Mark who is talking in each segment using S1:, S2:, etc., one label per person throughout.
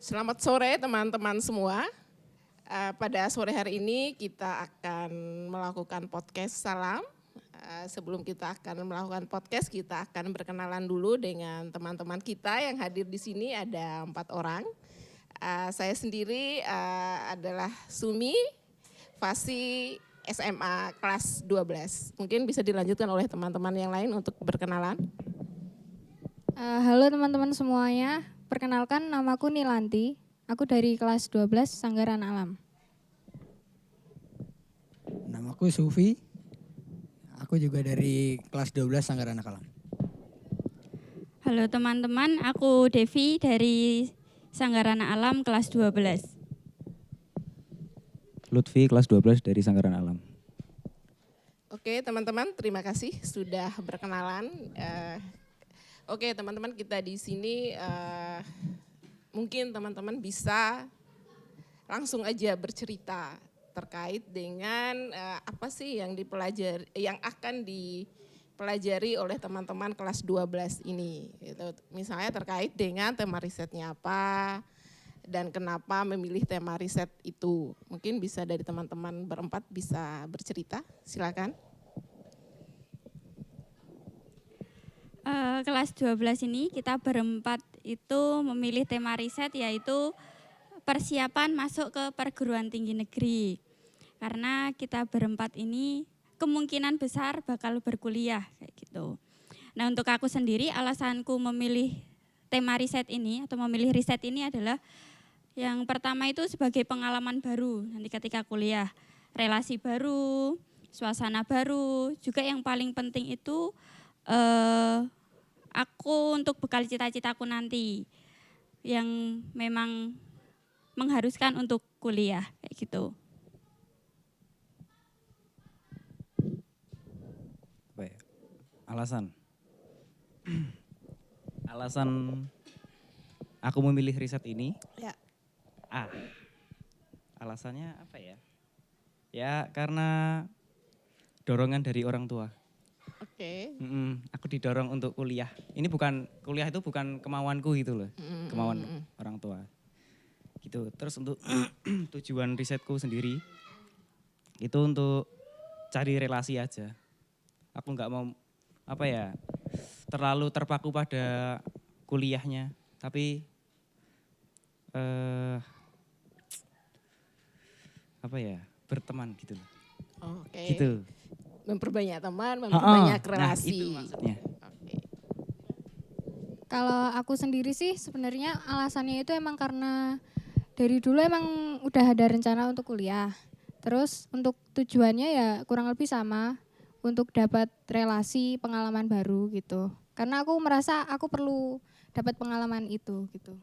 S1: Selamat sore teman-teman semua. Pada sore hari ini kita akan melakukan podcast salam. Sebelum kita akan melakukan podcast, kita akan berkenalan dulu dengan teman-teman kita yang hadir di sini, ada 4 orang. Saya sendiri adalah Sumi, Fasi SMA kelas 12. Mungkin bisa dilanjutkan oleh teman-teman yang lain untuk berkenalan.
S2: Halo teman-teman semuanya, perkenalkan namaku Nilanti, aku dari kelas 12 Sanggaran Alam.
S3: Namaku Sufi, aku juga dari kelas 12 Sanggaran Alam.
S4: Halo teman-teman, aku Devi dari Sanggarana Alam kelas 12.
S5: Lutfi kelas 12 dari Sanggaran Alam.
S1: Oke teman-teman, terima kasih sudah berkenalan. Oke teman-teman, kita di sini mungkin teman-teman bisa langsung aja bercerita terkait dengan apa sih yang akan dipelajari oleh teman-teman kelas 12 ini. Gitu. Misalnya terkait dengan tema risetnya apa dan kenapa memilih tema riset itu. Mungkin bisa dari teman-teman berempat bisa bercerita, silakan.
S4: Kelas 12 ini kita berempat itu memilih tema riset yaitu persiapan masuk ke perguruan tinggi negeri. Karena kita berempat ini kemungkinan besar bakal berkuliah kayak gitu. Nah, untuk aku sendiri alasanku memilih tema riset ini atau memilih riset ini adalah yang pertama itu sebagai pengalaman baru nanti ketika kuliah, relasi baru, suasana baru, juga yang paling penting itu aku untuk bekal cita-citaku nanti yang memang mengharuskan untuk kuliah kayak gitu.
S5: Apa ya? Alasan aku memilih riset ini.
S1: Ya.
S5: Alasannya apa ya? Ya karena dorongan dari orang tua.
S1: Oke.
S5: Aku didorong untuk kuliah. Kuliah itu bukan kemauanku gitu loh, kemauan orang tua. Gitu. Terus untuk tujuan risetku sendiri itu untuk cari relasi aja. Aku nggak mau terlalu terpaku pada kuliahnya, tapi berteman gitu loh.
S1: Oke.
S5: Gitu.
S1: Memperbanyak teman, memperbanyak relasi.
S5: Nah, itu maksudnya.
S1: Oke.
S2: Kalau aku sendiri sih sebenarnya alasannya itu emang karena dari dulu emang udah ada rencana untuk kuliah. Terus untuk tujuannya ya kurang lebih sama, untuk dapat relasi, pengalaman baru gitu. Karena aku merasa aku perlu dapat pengalaman itu gitu.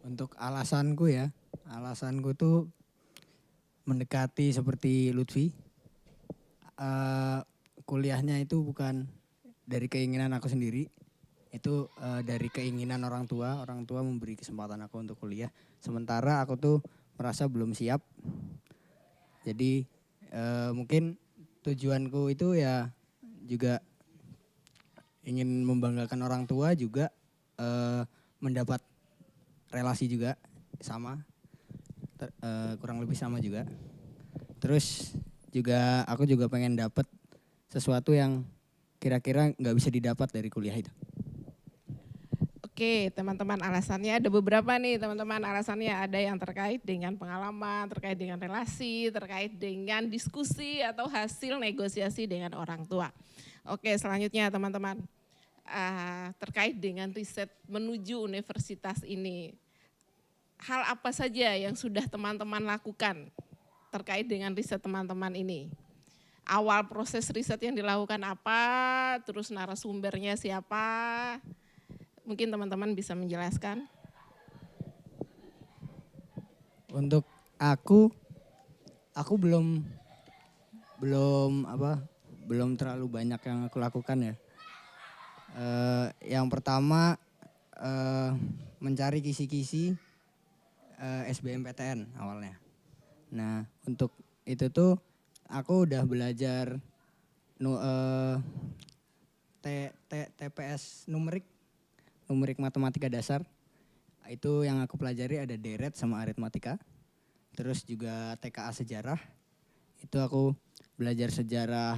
S3: Untuk alasanku tuh mendekati seperti Lutfi. Kuliahnya itu bukan dari keinginan aku sendiri, itu dari keinginan orang tua memberi kesempatan aku untuk kuliah. Sementara aku tuh merasa belum siap. Jadi mungkin tujuanku itu ya juga ingin membanggakan orang tua, juga mendapat relasi juga sama, kurang lebih sama juga. Terus juga aku juga pengen dapat sesuatu yang kira-kira nggak bisa didapat dari kuliah itu.
S1: Oke, teman-teman, alasannya ada beberapa nih, teman-teman. Alasannya ada yang terkait dengan pengalaman, terkait dengan relasi, terkait dengan diskusi atau hasil negosiasi dengan orang tua. Oke, selanjutnya teman-teman, terkait dengan riset menuju universitas ini. Hal apa saja yang sudah teman-teman lakukan terkait dengan riset teman-teman ini? Awal proses riset yang dilakukan apa, terus narasumbernya siapa? Mungkin teman-teman bisa menjelaskan.
S3: Untuk aku belum terlalu banyak yang aku lakukan ya. Yang pertama mencari kisi-kisi SBMPTN awalnya. Nah, untuk itu tuh aku udah belajar TPS numerik matematika dasar. Itu yang aku pelajari ada deret sama aritmatika. Terus juga TKA sejarah. Itu aku belajar sejarah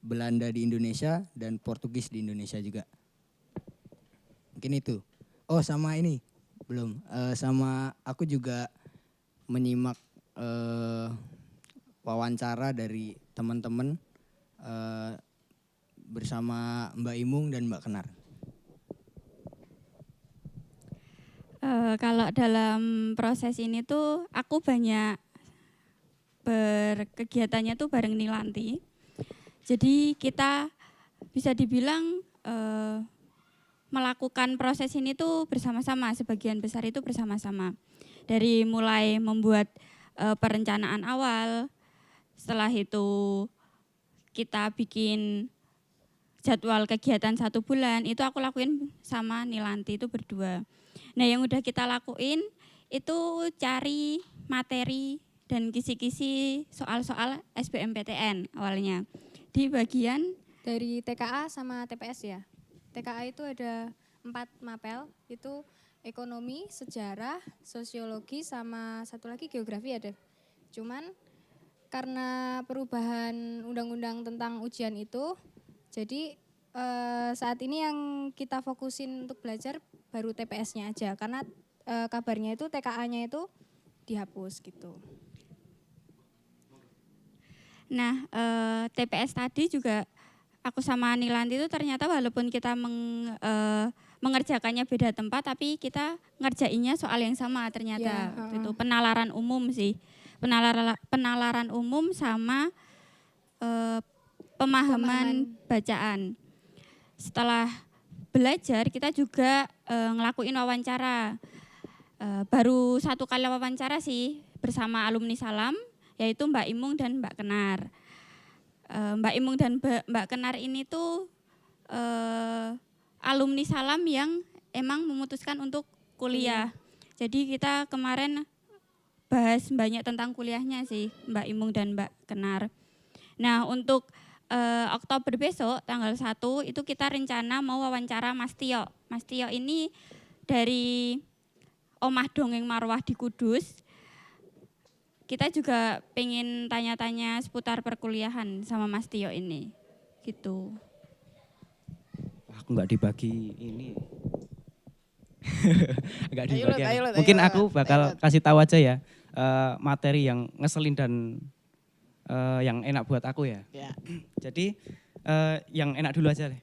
S3: Belanda di Indonesia dan Portugis di Indonesia juga. Mungkin itu. Oh sama ini belum. Sama aku juga menyimak wawancara dari teman-teman bersama Mbak Imung dan Mbak Kenar.
S4: Kalau dalam proses ini tuh aku banyak berkegiatannya tuh bareng Nilanti. Jadi kita bisa dibilang melakukan proses ini tuh bersama-sama, sebagian besar itu bersama-sama. Dari mulai membuat perencanaan awal, setelah itu kita bikin jadwal kegiatan 1 bulan, itu aku lakuin sama Nilanti itu berdua. Nah yang udah kita lakuin itu cari materi dan kisi-kisi soal-soal SBMPTN awalnya. Di bagian
S2: Dari TKA sama TPS ya. TKA itu ada 4 mapel, itu ekonomi, sejarah, sosiologi, sama satu lagi geografi ada. Cuman karena perubahan undang-undang tentang ujian itu, jadi saat ini yang kita fokusin untuk belajar baru TPS-nya aja, karena kabarnya itu TKA-nya itu dihapus gitu.
S4: Nah, TPS tadi juga aku sama Nilanti itu ternyata walaupun kita mengerjakannya beda tempat, tapi kita ngerjainnya soal yang sama ternyata.
S2: Ya,
S4: Itu penalaran umum sih, penalaran umum sama pemahaman bacaan. Setelah belajar kita juga ngelakuin wawancara. Baru 1 kali wawancara sih bersama alumni Salam, yaitu Mbak Imung dan Mbak Kenar. Mbak Imung dan Mbak Kenar ini tuh alumni Salam yang emang memutuskan untuk kuliah. Jadi kita kemarin bahas banyak tentang kuliahnya sih Mbak Imung dan Mbak Kenar. Nah untuk Oktober besok tanggal 1 itu kita rencana mau wawancara Mas Tio. Mas Tio ini dari Omah Dongeng Marwah di Kudus. Kita juga pengen tanya-tanya seputar perkuliahan sama Mas Tio ini, gitu.
S5: Aku nggak dibagi ini. Nggak
S1: Ayo,
S5: dibagi.
S1: Lot, ayo, Lot,
S5: Mungkin
S1: ayo,
S5: aku
S1: Lot,
S5: bakal
S1: ayo, Lot.
S5: kasih tahu aja ya materi yang ngeselin dan yang enak buat aku ya.
S1: Ya.
S5: Jadi yang enak dulu aja deh.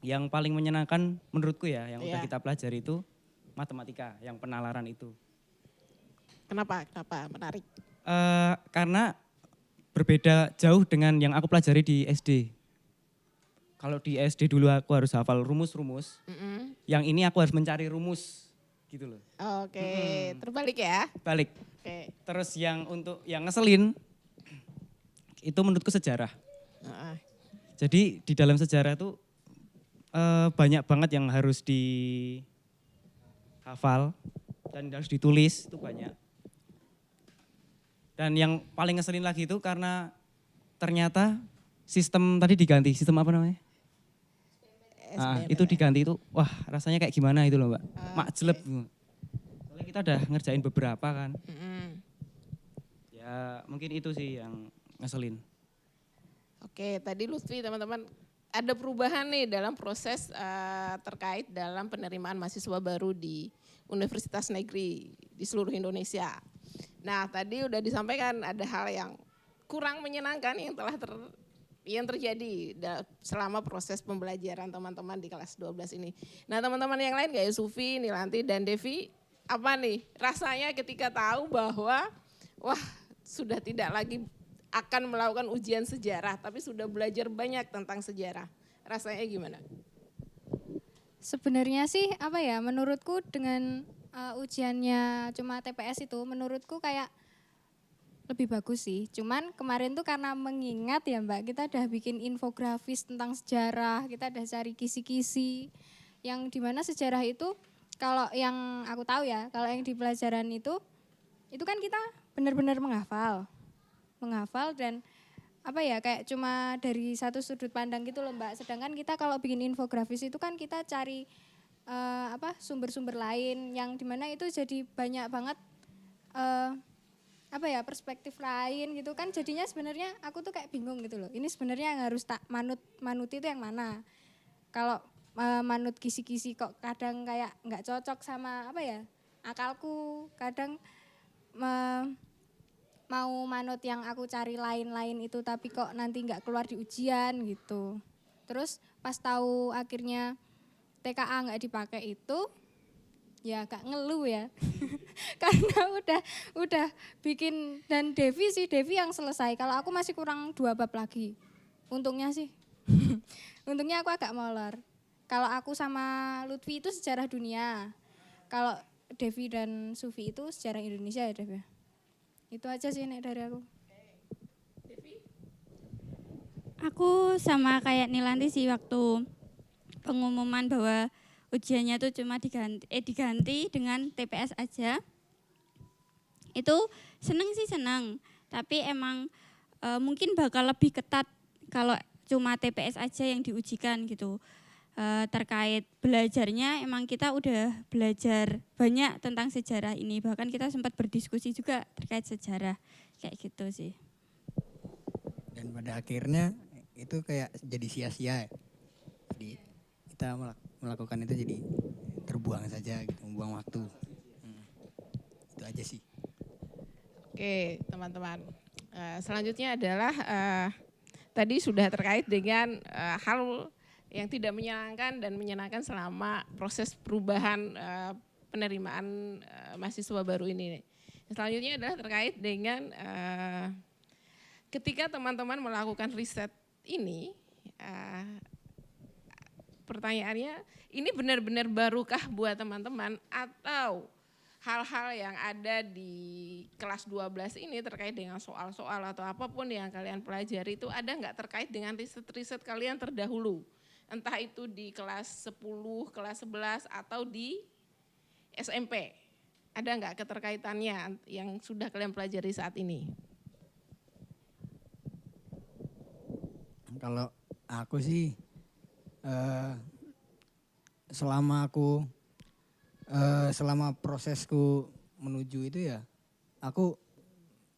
S5: Yang paling menyenangkan menurutku ya, yang udah
S1: Iya.
S5: kita pelajari itu matematika, yang penalaran itu.
S1: Kenapa menarik?
S5: Karena berbeda jauh dengan yang aku pelajari di SD. Kalau di SD dulu aku harus hafal rumus-rumus, yang ini aku harus mencari rumus gitu loh.
S1: Oke, terbalik ya.
S5: Balik.
S1: Oke.
S5: Terus yang untuk yang ngeselin itu menurutku sejarah.
S1: Heeh.
S5: Jadi di dalam sejarah itu banyak banget yang harus dihafal dan harus ditulis, itu banyak. Dan yang paling ngeselin lagi itu karena ternyata sistem tadi diganti, sistem apa namanya? Itu diganti itu, wah rasanya kayak gimana itu loh Mbak. Makjeleb. Soalnya kita udah ngerjain beberapa kan. Ya mungkin itu sih yang ngeselin.
S1: Oke, tadi Lutfi teman-teman ada perubahan nih dalam proses terkait dalam penerimaan mahasiswa baru di Universitas Negeri di seluruh Indonesia. Nah, tadi udah disampaikan ada hal yang kurang menyenangkan yang telah terjadi selama proses pembelajaran teman-teman di kelas 12 ini. Nah, teman-teman yang lain kayak Sufi, Nilanti, dan Devi, apa nih rasanya ketika tahu bahwa wah sudah tidak lagi akan melakukan ujian sejarah, tapi sudah belajar banyak tentang sejarah. Rasanya gimana?
S2: Sebenarnya sih apa ya, menurutku dengan ujiannya cuma TPS itu menurutku kayak lebih bagus sih. Cuman kemarin tuh karena mengingat ya Mbak, kita udah bikin infografis tentang sejarah, kita udah cari kisi-kisi yang dimana sejarah itu kalau yang aku tahu ya, kalau yang di pelajaran itu kan kita benar-benar menghafal dan apa ya kayak cuma dari satu sudut pandang gitu loh Mbak. Sedangkan kita kalau bikin infografis itu kan kita cari sumber-sumber lain yang dimana itu jadi banyak banget eh, perspektif lain gitu kan, jadinya sebenarnya aku tuh kayak bingung gitu loh, ini sebenarnya yang harus tak manut itu yang mana. Kalau manut kisi-kisi kok kadang kayak nggak cocok sama akalku, kadang mau manut yang aku cari lain-lain itu tapi kok nanti nggak keluar di ujian gitu. Terus pas tahu akhirnya TKA nggak dipakai itu ya agak ngeluh ya. Karena udah bikin, dan Devi yang selesai. Kalau aku masih kurang 2 bab lagi. Untungnya sih. Untungnya aku agak molor. Kalau aku sama Lutfi itu sejarah dunia. Kalau Devi dan Sufi itu sejarah Indonesia ya, Dev ya. Itu aja sih nek dari aku.
S4: Aku sama kayak Nilanti sih, waktu pengumuman bahwa ujiannya tuh cuma diganti dengan TPS aja. Itu seneng, tapi emang mungkin bakal lebih ketat kalau cuma TPS aja yang diujikan gitu. Terkait belajarnya emang kita udah belajar banyak tentang sejarah ini, bahkan kita sempat berdiskusi juga terkait sejarah kayak gitu sih.
S3: Dan pada akhirnya itu kayak jadi sia-sia ya. Jadi kita melakukan itu jadi terbuang saja gitu, membuang waktu. Itu aja sih.
S1: Oke, teman-teman. Selanjutnya adalah tadi sudah terkait dengan hal yang tidak menyenangkan dan menyenangkan selama proses perubahan penerimaan mahasiswa baru ini. Selanjutnya adalah terkait dengan ketika teman-teman melakukan riset ini, pertanyaannya, ini benar-benar barukah buat teman-teman atau hal-hal yang ada di kelas 12 ini terkait dengan soal-soal atau apapun yang kalian pelajari itu ada nggak terkait dengan riset-riset kalian terdahulu? Entah itu di kelas 10, kelas 11 atau di SMP. Ada nggak keterkaitannya yang sudah kalian pelajari saat ini?
S3: Kalau aku sih selama prosesku menuju itu ya, aku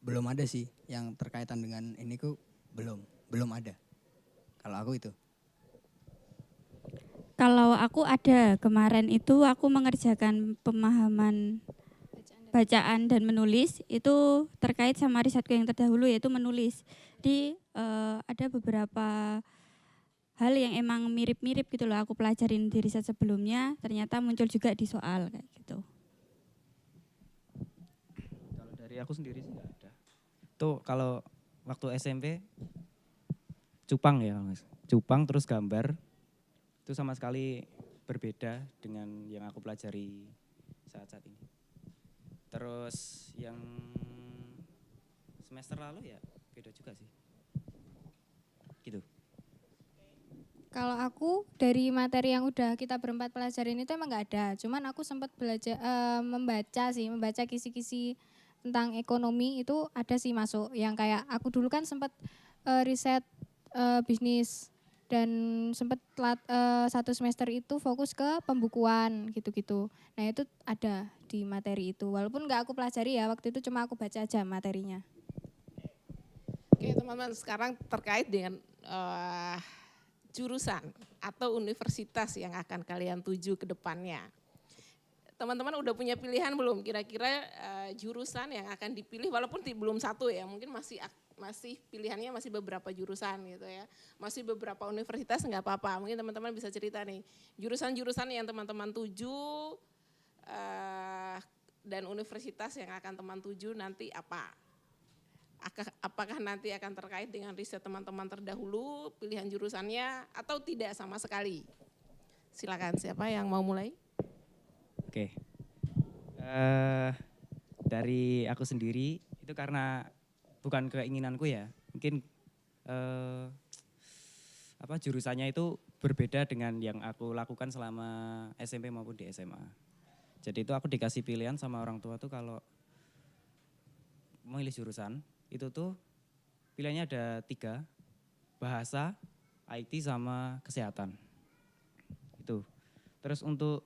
S3: belum ada sih yang terkaitan dengan ini, belum ada. Kalau aku itu.
S4: Kalau aku ada, kemarin itu aku mengerjakan pemahaman bacaan dan menulis, itu terkait sama risetku yang terdahulu yaitu menulis. Ada beberapa hal yang emang mirip-mirip gitu loh, aku pelajarin di riset sebelumnya, ternyata muncul juga di soal kayak gitu.
S5: Kalau dari aku sendiri sih nggak ada. Tuh kalau waktu SMP cupang ya Mas. Cupang terus gambar itu sama sekali berbeda dengan yang aku pelajari saat-saat ini. Terus yang semester lalu ya beda juga sih. Gitu.
S2: Kalau aku dari materi yang udah kita berempat pelajarin itu emang nggak ada. Cuman aku sempat belajar membaca kisi-kisi tentang ekonomi itu ada sih masuk. Yang kayak aku dulu kan sempat riset bisnis dan sempat 1 semester itu fokus ke pembukuan gitu-gitu. Nah itu ada di materi itu. Walaupun nggak aku pelajari ya, waktu itu cuma aku baca aja materinya.
S1: Oke teman-teman, sekarang terkait dengan jurusan atau universitas yang akan kalian tuju ke depannya. Teman-teman udah punya pilihan belum? Kira-kira jurusan yang akan dipilih, walaupun belum satu ya, mungkin masih pilihannya masih beberapa jurusan gitu ya. Masih beberapa universitas nggak apa-apa, mungkin teman-teman bisa cerita nih. Jurusan-jurusan yang teman-teman tuju dan universitas yang akan teman tuju nanti apa? Apakah nanti akan terkait dengan riset teman-teman terdahulu, pilihan jurusannya, atau tidak sama sekali? Silakan, siapa yang mau mulai?
S5: Oke. Dari aku sendiri itu karena bukan keinginanku ya, mungkin jurusannya itu berbeda dengan yang aku lakukan selama SMP maupun di SMA. Jadi itu aku dikasih pilihan sama orang tua tuh kalau memilih jurusan itu tuh pilihannya ada 3, bahasa, IT sama kesehatan. Itu. Terus untuk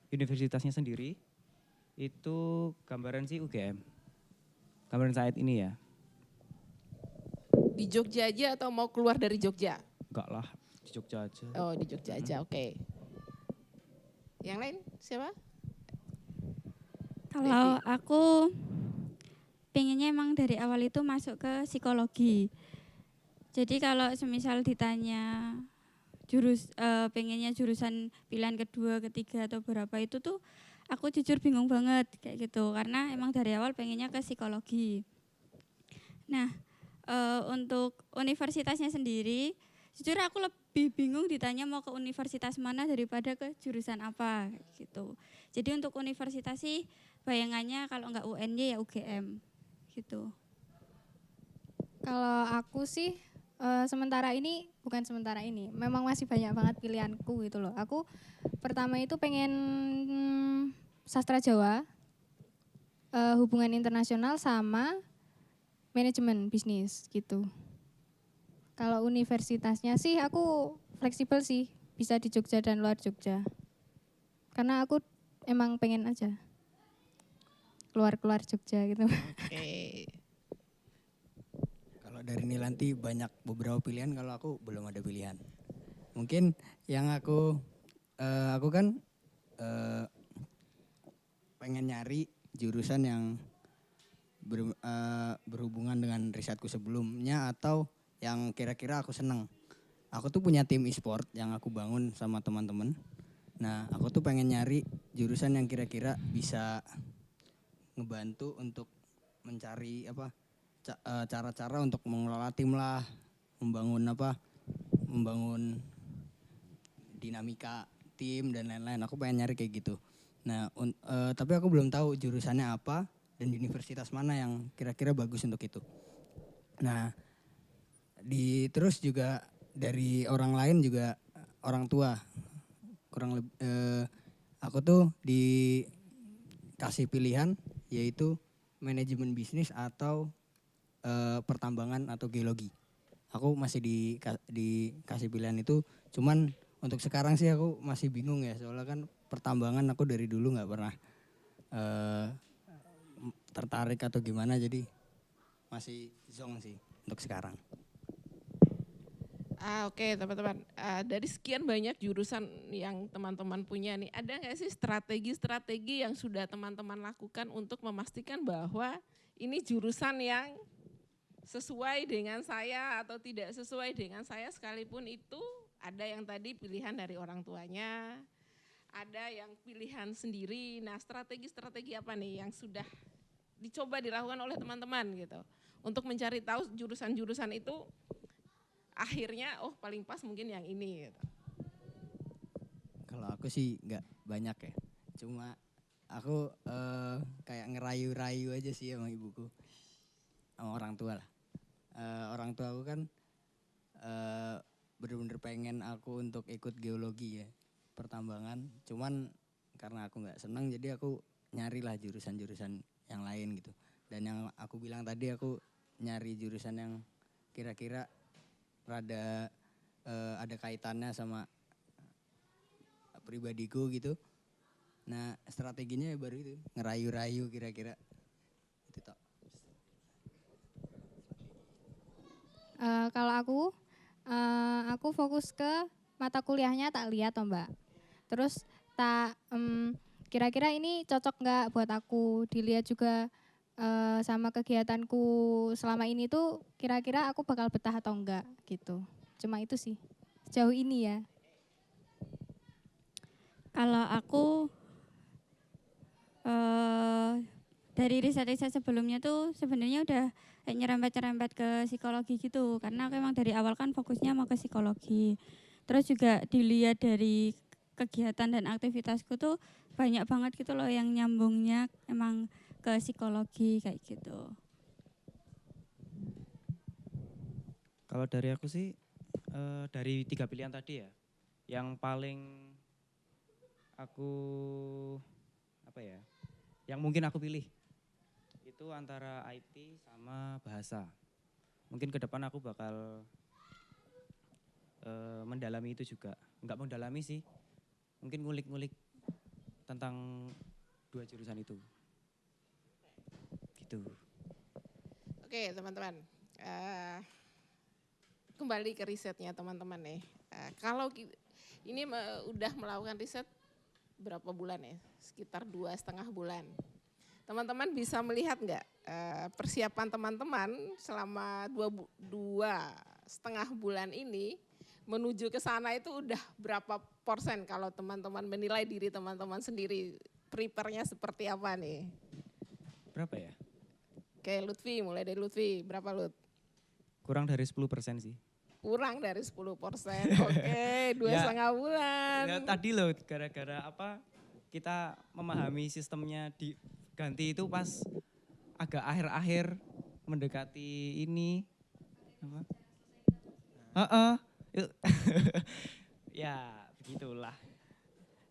S5: Universitasnya sendiri itu gambaran sih UGM. Gambaran saat ini ya.
S1: Di Jogja aja atau mau keluar dari Jogja?
S5: Enggak lah, di Jogja aja.
S1: Oh, di Jogja aja, oke. Yang lain siapa?
S4: Kalau aku pengennya emang dari awal itu masuk ke psikologi. Jadi kalau semisal ditanya pengennya jurusan pilihan kedua, ketiga atau berapa itu tuh aku jujur bingung banget kayak gitu karena emang dari awal pengennya ke psikologi. Nah, untuk universitasnya sendiri, jujur aku lebih bingung ditanya mau ke universitas mana daripada ke jurusan apa gitu. Jadi untuk universitas sih bayangannya kalau nggak UNY ya UGM gitu.
S2: Kalau aku sih bukan sementara ini, memang masih banyak banget pilihanku gitu loh. Aku pertama itu pengen sastra Jawa, hubungan internasional sama manajemen bisnis gitu. Kalau universitasnya sih aku fleksibel sih, bisa di Jogja dan luar Jogja. Karena aku emang pengen aja keluar Jogja gitu.
S1: Oke.
S3: Kalau dari Nilanti banyak beberapa pilihan, kalau aku belum ada pilihan. Mungkin yang aku kan pengen nyari jurusan yang berhubungan dengan risetku sebelumnya atau yang kira-kira aku seneng. Aku tuh punya tim e-sport yang aku bangun sama teman-teman. Nah, aku tuh pengen nyari jurusan yang kira-kira bisa ngebantu untuk mencari cara-cara untuk mengelola tim lah, membangun dinamika tim dan lain-lain. Aku pengen nyari kayak gitu. Nah, tapi aku belum tahu jurusannya apa dan universitas mana yang kira-kira bagus untuk itu. Nah, terus juga dari orang lain juga orang tua aku tuh dikasih pilihan yaitu manajemen bisnis atau pertambangan atau geologi. Aku masih dikasih pilihan itu, cuman untuk sekarang sih aku masih bingung ya, soalnya kan pertambangan aku dari dulu nggak pernah tertarik atau gimana, jadi masih zonk sih untuk sekarang.
S1: Oke, teman-teman. Dari sekian banyak jurusan yang teman-teman punya nih, ada nggak sih strategi-strategi yang sudah teman-teman lakukan untuk memastikan bahwa ini jurusan yang sesuai dengan saya atau tidak sesuai dengan saya, sekalipun itu ada yang tadi pilihan dari orang tuanya, ada yang pilihan sendiri. Nah, strategi-strategi apa nih yang sudah dicoba dilakukan oleh teman-teman gitu untuk mencari tahu jurusan-jurusan itu akhirnya paling pas mungkin yang ini gitu.
S3: Kalau aku sih nggak banyak ya, cuma aku kayak ngerayu-rayu aja sih sama ibuku, sama orang tua lah. Orang tua aku kan bener-bener pengen aku untuk ikut geologi ya, pertambangan. Cuman karena aku nggak senang, jadi aku nyarilah jurusan-jurusan yang lain gitu. Dan yang aku bilang tadi, aku nyari jurusan yang kira-kira rada ada kaitannya sama pribadiku gitu. Nah, strateginya baru itu, ngerayu-rayu kira-kira itu toh.
S2: Kalau aku fokus ke mata kuliahnya, tak lihat toh Mbak. Terus kira-kira ini cocok nggak buat aku, dilihat juga sama kegiatanku selama ini tuh kira-kira aku bakal betah atau enggak gitu. Cuma itu sih sejauh ini ya.
S4: Kalau aku dari riset-riset sebelumnya tuh sebenarnya udah nyerempet-nyerempet ke psikologi gitu, karena aku emang dari awal kan fokusnya mau ke psikologi. Terus juga dilihat dari kegiatan dan aktivitasku tuh banyak banget gitu loh yang nyambungnya emang ke psikologi kayak gitu.
S5: Kalau dari aku sih dari 3 pilihan tadi ya, yang paling aku yang mungkin aku pilih itu antara IT sama bahasa. Mungkin ke depan aku bakal mendalami itu juga. Enggak mendalami sih, mungkin ngulik-ngulik tentang 2 jurusan itu. Gitu.
S1: Oke teman-teman, kembali ke risetnya teman-teman nih. Kalau ini udah melakukan riset berapa bulan ya? Sekitar 2,5 bulan. Teman-teman bisa melihat nggak persiapan teman-teman selama 2,5 bulan ini menuju ke sana itu udah berapa persen kalau teman-teman menilai diri teman-teman sendiri, prepare-nya seperti apa nih?
S5: Berapa ya?
S1: Oke Lutfi, mulai dari Lutfi, berapa Lut?
S5: Kurang dari 10% sih.
S1: Kurang dari 10%, oke 2,5 bulan.
S5: Ya, tadi loh gara-gara apa kita memahami sistemnya diganti itu pas agak akhir-akhir mendekati ini apa? Ya begitulah.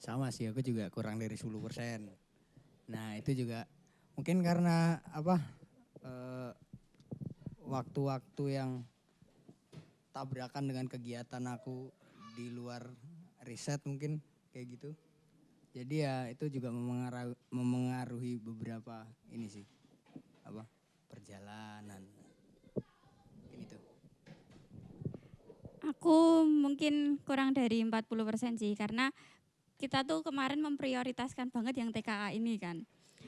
S3: Sama sih, aku juga kurang dari 10%. Nah itu juga mungkin karena apa waktu-waktu yang tabrakan dengan kegiatan aku di luar riset mungkin kayak gitu. Jadi ya itu juga memengaruhi beberapa ini sih apa perjalanan. Mungkin itu.
S4: Aku mungkin kurang dari 40% sih, karena kita tuh kemarin memprioritaskan banget yang TKA ini kan.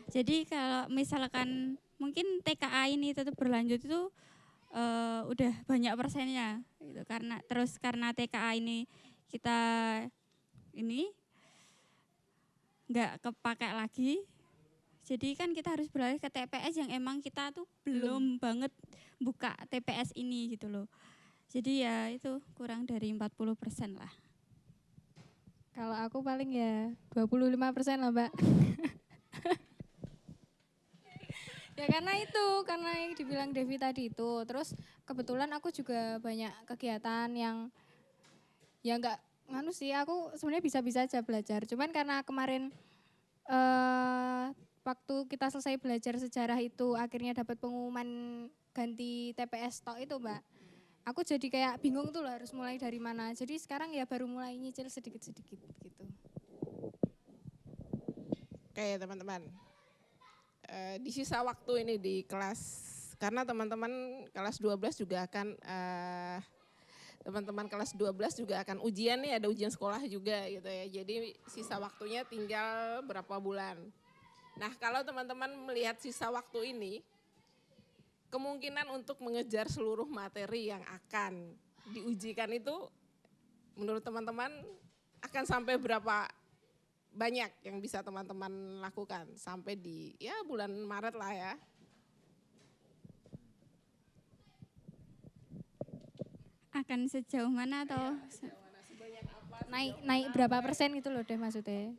S4: Jadi kalau misalkan mungkin TKA ini tetap berlanjut itu udah banyak persennya gitu, karena TKA ini kita ini nggak kepakai lagi. Jadi kan kita harus beralih ke TPS yang emang kita tuh belum banget buka TPS ini gitu loh. Jadi ya itu kurang dari 40% lah.
S2: Kalau aku paling ya 25% lah Mbak. Ya karena yang dibilang Devi tadi itu. Terus kebetulan aku juga banyak kegiatan yang ya enggak nganu sih, aku sebenarnya bisa-bisa aja belajar. Cuman karena kemarin waktu kita selesai belajar sejarah itu akhirnya dapat pengumuman ganti TPS tok itu Mbak. Aku jadi kayak bingung tuh loh harus mulai dari mana. Jadi sekarang ya baru mulai nyicil sedikit-sedikit gitu.
S1: Oke teman-teman, di sisa waktu ini di kelas, karena teman-teman kelas 12 juga akan, teman-teman kelas 12 juga akan ujian nih, ada ujian sekolah juga gitu ya. Jadi sisa waktunya tinggal berapa bulan. Nah kalau teman-teman melihat sisa waktu ini, kemungkinan untuk mengejar seluruh materi yang akan diujikan itu menurut teman-teman akan sampai berapa banyak yang bisa teman-teman lakukan sampai di ya bulan Maret lah ya.
S4: Akan sejauh mana atau
S2: Naik berapa persen gitu loh deh maksudnya.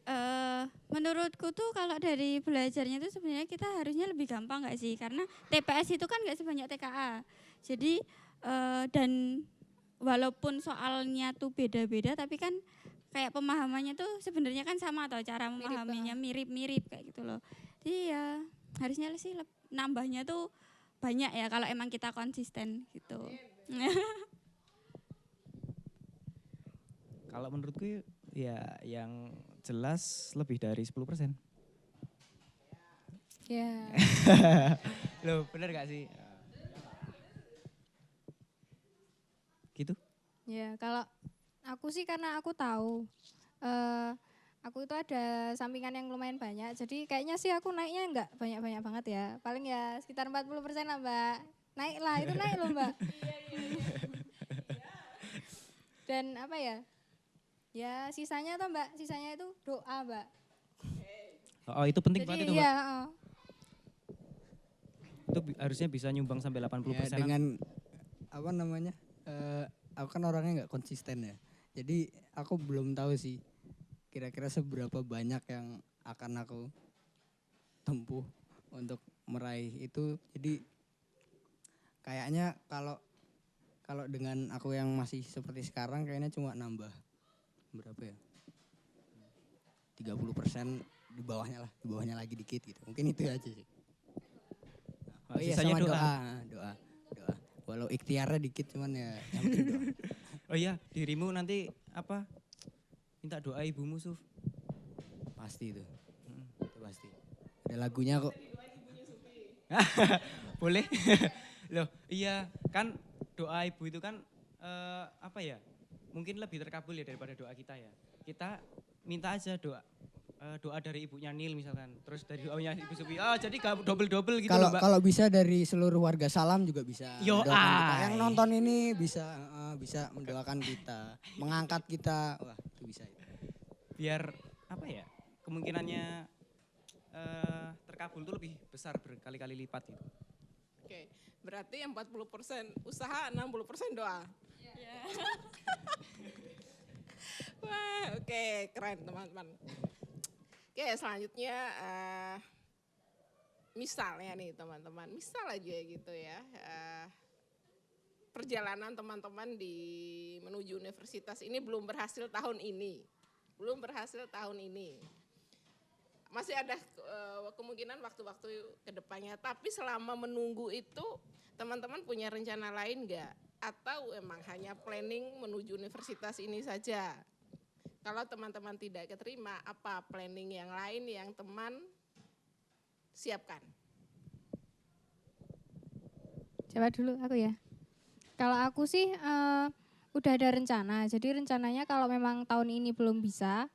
S4: menurutku tuh kalau dari belajarnya itu sebenarnya kita harusnya lebih gampang nggak sih, karena TPS itu kan nggak sebanyak TKA. Jadi dan walaupun soalnya tuh beda-beda tapi kan kayak pemahamannya tuh sebenarnya kan sama atau cara memahaminya mirip-mirip kayak gitu loh. Jadi ya harusnya sih nambahnya tuh banyak ya kalau emang kita konsisten gitu.
S5: Kalau menurutku ya yang jelas lebih dari 10%.
S2: Ya.
S5: Loh bener gak sih? Gitu?
S2: Ya, kalau aku sih karena aku tahu aku itu ada sampingan yang lumayan banyak. Jadi kayaknya sih aku naiknya enggak banyak-banyak banget ya. Paling ya sekitar 40% lah, Mbak. Naik lah, itu naik loh, Mbak. Dan apa ya? Ya sisanya tuh Mbak, sisanya itu doa Mbak.
S5: Oh itu penting
S2: Jadi
S5: banget itu Mbak.
S2: iya,
S5: Itu harusnya bisa nyumbang sampai 80%.
S3: Ya, dengan apa namanya? Aku kan orangnya nggak konsisten ya. Jadi aku belum tahu sih kira-kira seberapa banyak yang akan aku tempuh untuk meraih itu. Jadi kayaknya kalau dengan aku yang masih seperti sekarang kayaknya cuma nambah berapa ya? 30% di bawahnya lagi dikit gitu. Mungkin itu aja sih. Oh iya
S5: sisanya
S3: sama
S5: doa.
S3: doa. Walau ikhtiarnya dikit cuman ya yang penting doa.
S5: Oh iya, dirimu nanti apa? Minta doa ibumu Suf.
S3: Pasti itu. Itu pasti. Ada lagunya kok.
S5: Boleh? Loh, iya kan doa ibu itu kan apa ya? Mungkin lebih terkabul ya daripada doa kita ya. Kita minta aja doa dari ibunya Nil misalkan. Terus dari doanya Ibu Supi. Jadi gak double-double gitu loh, Mbak.
S3: Kalau bisa dari seluruh warga Salam juga bisa
S5: Yo,
S3: mendoakan kita.
S5: ay.
S3: Yang nonton ini bisa mendoakan kita, mengangkat kita. Wah, itu bisa itu.
S5: Biar apa ya? Kemungkinannya terkabul itu lebih besar berkali-kali lipat gitu.
S1: Oke, berarti yang 40% usaha, 60% doa. Wah, oke, keren teman-teman. Oke, selanjutnya misalnya nih teman-teman, misal aja gitu ya. Perjalanan teman-teman menuju universitas ini belum berhasil tahun ini. Masih ada kemungkinan waktu-waktu ke depannya. Tapi selama menunggu itu teman-teman punya rencana lain enggak? Atau emang hanya planning menuju universitas ini saja? Kalau teman-teman tidak keterima, apa planning yang lain yang teman siapkan?
S2: Coba dulu aku ya. Kalau aku sih udah ada rencana. Jadi rencananya kalau memang tahun ini belum bisa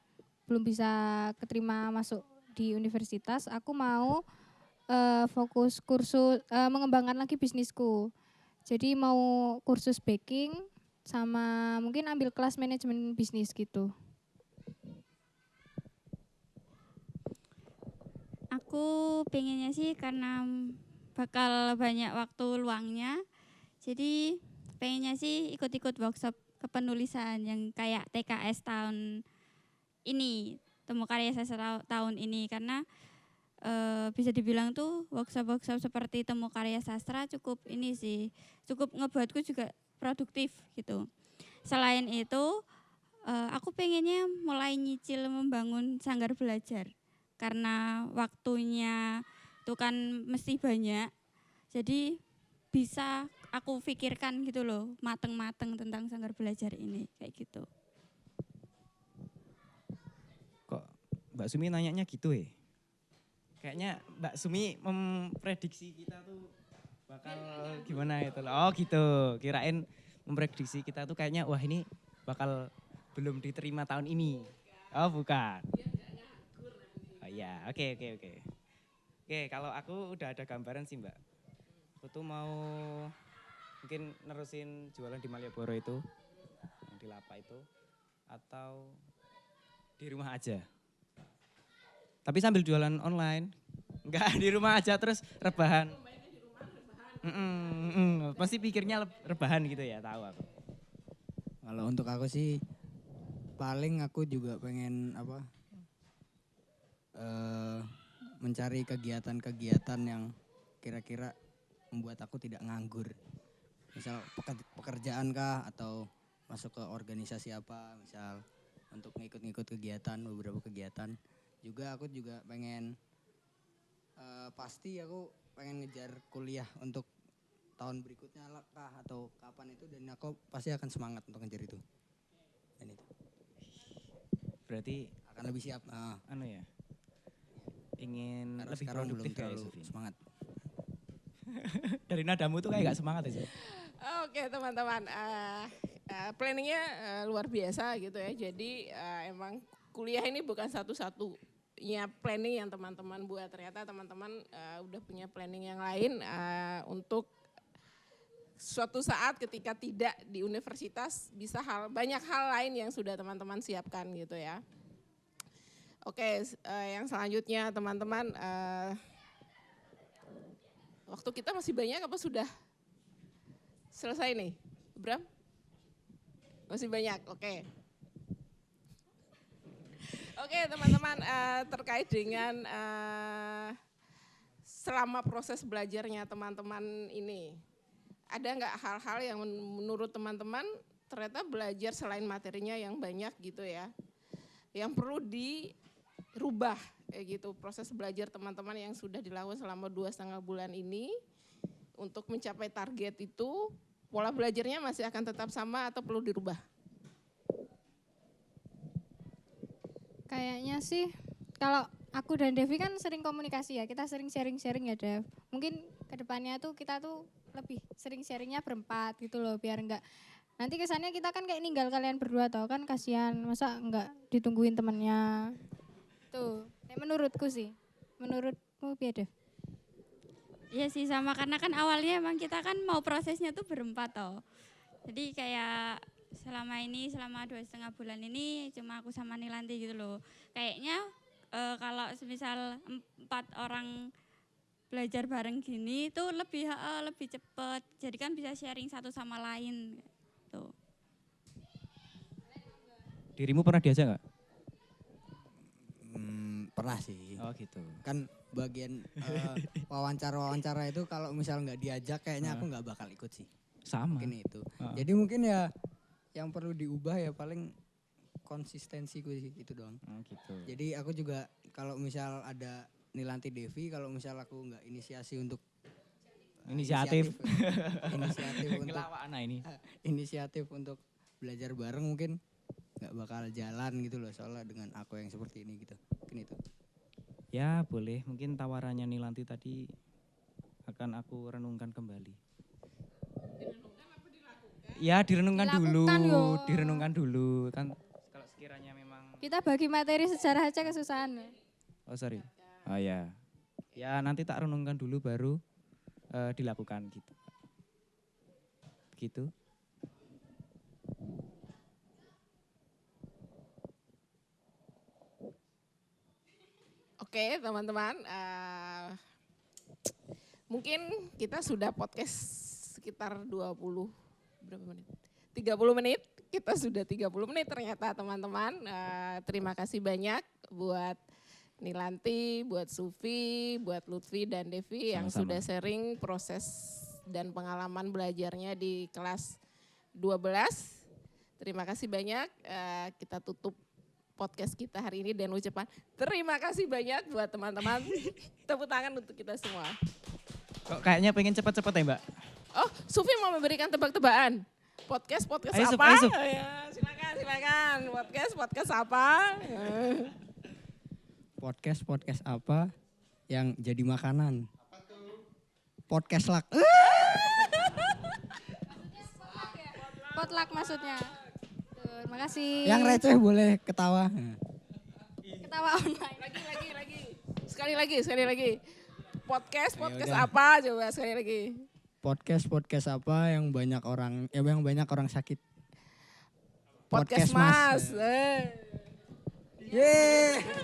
S2: keterima masuk di universitas, aku mau fokus kursus mengembangkan lagi bisnisku. Jadi mau kursus baking sama mungkin ambil kelas manajemen bisnis gitu.
S4: Aku pengennya sih karena bakal banyak waktu luangnya, jadi pengennya sih ikut-ikut workshop kepenulisan yang kayak TKS tahun ini, Temu Karya Sastra tahun ini, karena bisa dibilang tuh workshop-workshop seperti Temu Karya Sastra cukup ngebuatku juga produktif gitu. Selain itu, aku pengennya mulai nyicil membangun sanggar belajar. Karena waktunya itu kan mesti banyak, jadi bisa aku pikirkan gitu loh, mateng-mateng tentang sanggar belajar ini, kayak gitu.
S5: Kok Mbak Sumi nanyanya gitu ya? Kayaknya Mbak Sumi memprediksi kita tuh bakal gimana itu loh. Oh gitu, kirain memprediksi kita tuh kayaknya wah ini bakal belum diterima tahun ini. Oh bukan. Oh iya, oke. Oke, kalau aku udah ada gambaran sih Mbak. Aku tuh mau mungkin nerusin jualan di Malioboro itu, yang di Lapa itu, atau di rumah aja. Tapi sambil jualan online, enggak di rumah aja terus rebahan. Pasti pikirnya rebahan gitu ya, tahu aku.
S3: Kalau untuk aku sih paling aku juga pengen mencari kegiatan-kegiatan yang kira-kira membuat aku tidak nganggur. Misal pekerjaan kah atau masuk ke organisasi apa, misal untuk ngikut-ngikut kegiatan, beberapa kegiatan. Juga aku juga pengen pasti aku pengen ngejar kuliah untuk tahun berikutnya lah kah atau kapan itu, dan aku pasti akan semangat untuk ngejar itu. Dan itu
S5: Berarti
S3: akan lebih siap.
S5: anu ya, ingin
S3: Karena
S5: lebih
S3: sekarang belum
S5: produktif ya
S3: terlalu
S5: Sufi.
S3: semangat.
S5: Dari nadamu tuh kayak gak semangat ya.
S1: Oke teman-teman, planningnya luar biasa gitu ya. Jadi emang kuliah ini bukan satu-satunya planning yang teman-teman buat. Ternyata teman-teman udah punya planning yang lain untuk suatu saat ketika tidak di universitas bisa banyak hal lain yang sudah teman-teman siapkan gitu ya. Oke, yang selanjutnya teman-teman, waktu kita masih banyak apa sudah selesai nih, Bram? Masih banyak, oke. Oke teman-teman, terkait dengan selama proses belajarnya teman-teman ini, ada nggak hal-hal yang menurut teman-teman ternyata belajar selain materinya yang banyak gitu ya, yang perlu dirubah kayak gitu, proses belajar teman-teman yang sudah dilakukan selama 2,5 bulan ini untuk mencapai target itu, pola belajarnya masih akan tetap sama atau perlu dirubah?
S2: Kayaknya sih kalau aku dan Devi kan sering komunikasi ya, kita sering sharing-sharing ya Dev. Mungkin kedepannya tuh kita tuh lebih sering sharingnya berempat gitu loh, biar enggak nanti kesannya kita kan kayak ninggal kalian berdua tau kan, kasihan masa enggak ditungguin temennya. Tuh, menurutku sih. Menurutmu piye Dev?
S4: Iya sih sama, karena kan awalnya emang kita kan mau prosesnya tuh berempat toh. Jadi kayak selama 2,5 bulan ini cuma aku sama Nilanti gitu loh. Kayaknya kalau semisal 4 orang belajar bareng gini tuh lebih cepet. Jadi kan bisa sharing satu sama lain tuh.
S5: Dirimu pernah diajak nggak?
S3: Pernah sih.
S5: Oh gitu.
S3: Kan bagian wawancara itu kalau misal nggak diajak kayaknya aku nggak bakal ikut sih.
S5: Sama.
S3: Mungkin itu. Jadi mungkin ya yang perlu diubah ya paling konsistensiku sih itu doang.
S5: Oh gitu.
S3: Jadi aku juga kalau misal ada Nilanti Devi, kalau misal aku nggak inisiasi untuk
S5: Inisiatif.
S3: inisiatif untuk
S5: Ngelawak anak ini.
S3: inisiatif untuk belajar bareng mungkin nggak bakal jalan gitu loh, soalnya dengan aku yang seperti ini gitu. Mungkin itu.
S5: Ya boleh, mungkin tawarannya Nilanti tadi akan aku renungkan kembali. Ya direnungkan dulu,
S2: Dilakukan, yo.
S5: direnungkan dulu kan kalau sekiranya memang.
S2: Kita bagi materi sejarah aja kesusahan.
S5: Oh sorry. Oh ya, ya nanti tak renungkan dulu baru dilakukan gitu. Gitu.
S1: Oke teman-teman, mungkin kita sudah podcast sekitar 20 berapa menit? 30 menit, kita sudah 30 menit ternyata teman-teman. Terima kasih banyak buat Nilanti, buat Sufi, buat Lutfi dan Devi yang
S5: Sama-sama.
S1: sudah sharing proses dan pengalaman belajarnya di kelas 12. Terima kasih banyak, kita tutup podcast kita hari ini dan ucapan terima kasih banyak buat teman-teman. Tepuk tangan untuk kita semua.
S5: Kok kayaknya pengen cepet-cepet ya Mbak?
S1: Oh, Sufi mau memberikan tebak-tebakan. Podcast
S5: Ayo, Suf,
S1: apa?
S5: ayo, Suf.
S1: Ya, silakan. Podcast apa?
S3: Podcast apa yang jadi makanan? Podcast lak.
S2: Potluck maksudnya. Tuh, terima kasih.
S3: Yang receh boleh ketawa.
S2: Ketawa online.
S1: Lagi. Sekali lagi. Podcast
S3: udah.
S1: apa? Coba sekali lagi.
S3: Podcast apa yang banyak orang sakit?
S1: Podcast Mas.
S3: Yeay.